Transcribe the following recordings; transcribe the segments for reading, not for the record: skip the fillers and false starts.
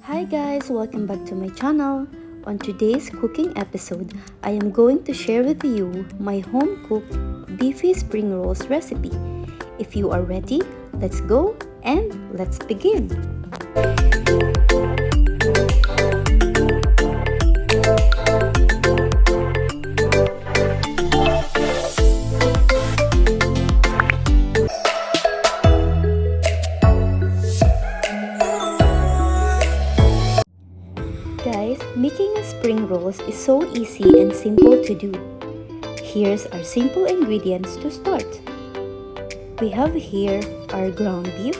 Hi guys, welcome back to my channel. On today's cooking episode, I am going to share with you my home-cooked beefy spring rolls recipe. If you are ready, let's go and let's begin. Guys, making a spring rolls is so easy and simple to do. Here's our simple ingredients to start. We have here our ground beef,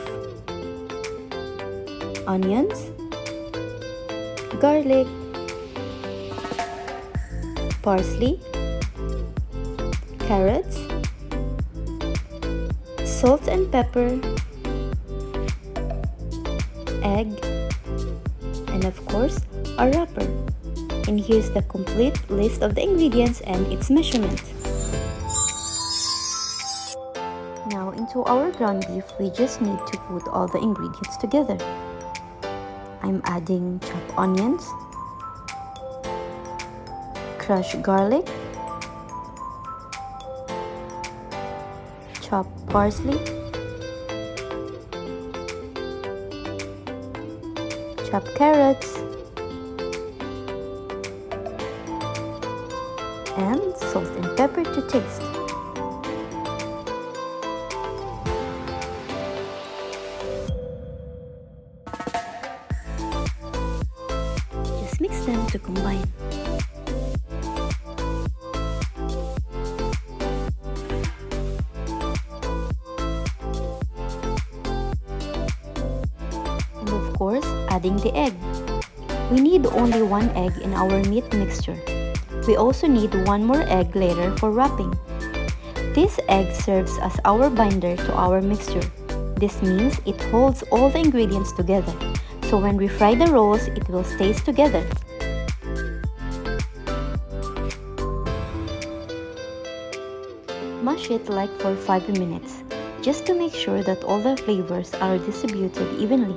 onions, garlic, parsley, carrots, salt and pepper, egg, and of course, a wrapper. And here's the complete list of the ingredients and its measurement. Now into our ground beef, we just need to put all the ingredients together. I'm adding chopped onions, crushed garlic, chopped parsley, chopped carrots, and salt and pepper to taste. Just mix them to combine. And of course, adding the egg. We need only one egg in our meat mixture. We also need one more egg later for wrapping. This egg serves as our binder to our mixture. This means it holds all the ingredients together, so when we fry the rolls, it will stay together. Mash it like for 5 minutes, just to make sure that all the flavors are distributed evenly.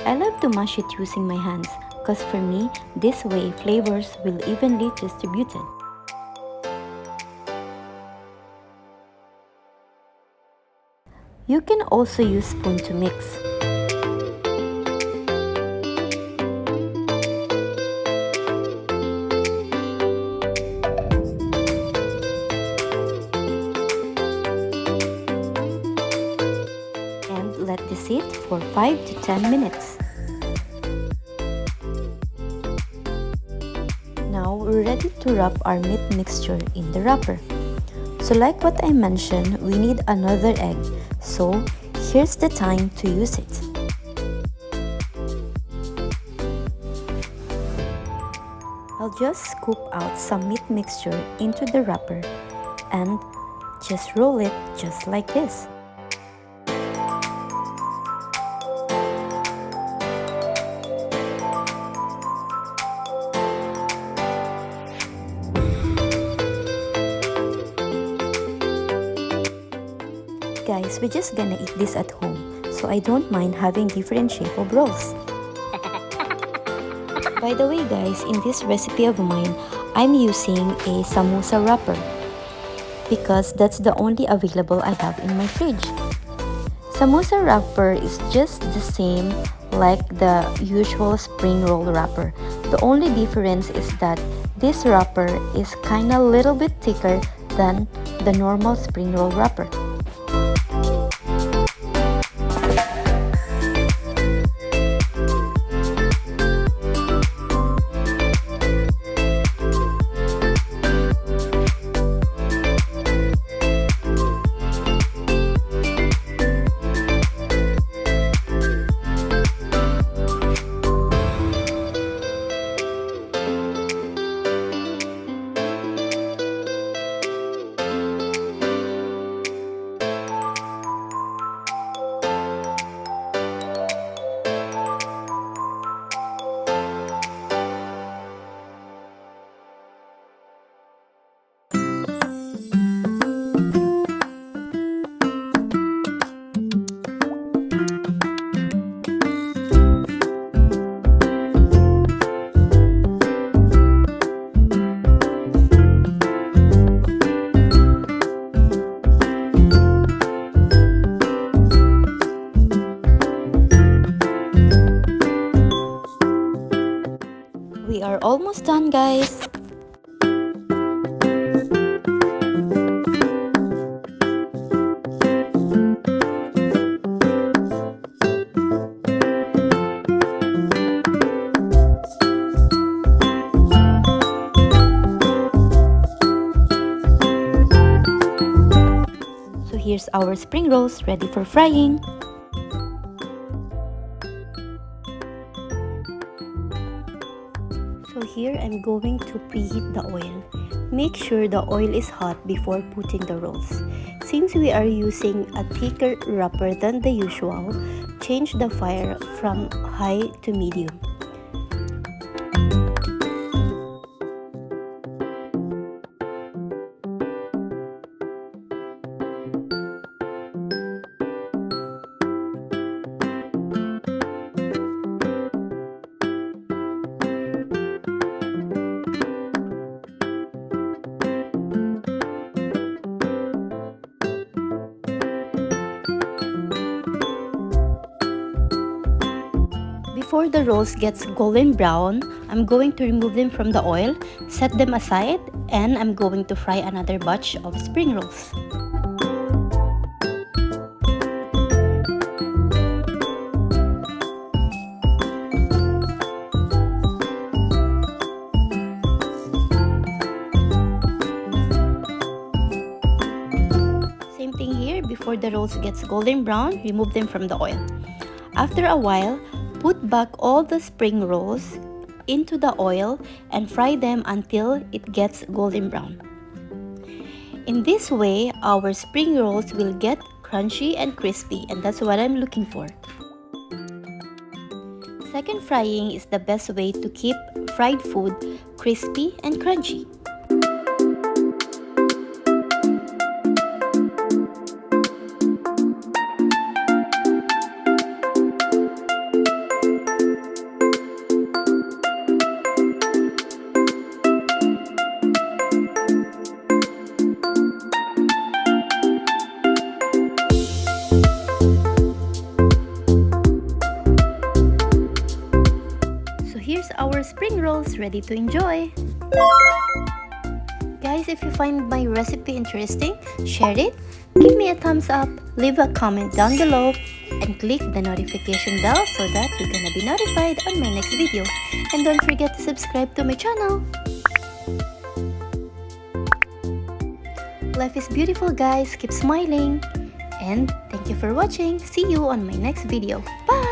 I love to mash it using my hands, because for me, this way flavors will evenly distributed. You can also use spoon to mix. And let this sit for 5 to 10 minutes. Now we're ready to wrap our meat mixture in the wrapper. So like what I mentioned, we need another egg. So here's the time to use it. I'll just scoop out some meat mixture into the wrapper and just roll it just like this. Guys, we're just gonna eat this at home, so I don't mind having different shape of rolls. By the way guys, in this recipe of mine, I'm using a samosa wrapper because that's the only available I have in my fridge. Samosa wrapper is just the same like the usual spring roll wrapper. The only difference is that this wrapper is kinda little bit thicker than the normal spring roll wrapper. almost done, guys. So here's our spring rolls ready for frying. So here I'm going to preheat the oil. Make sure the oil is hot before putting the rolls. Since we are using a thicker wrapper than the usual, change the fire from high to medium. Before the rolls gets golden brown, I'm going to remove them from the oil, set them aside, and I'm going to fry another batch of spring rolls. Same thing here, before the rolls gets golden brown, remove them from the oil. After a while, put back all the spring rolls into the oil and fry them until it gets golden brown. In this way, our spring rolls will get crunchy and crispy, and that's what I'm looking for. Second frying is the best way to keep fried food crispy and crunchy. Here's our spring rolls ready to enjoy. Guys, if you find my recipe interesting, share it, give me a thumbs up, leave a comment down below, and click the notification bell so that you're gonna be notified on my next video. And don't forget to subscribe to my channel. Life is beautiful, guys. Keep smiling. And thank you for watching. See you on my next video. Bye!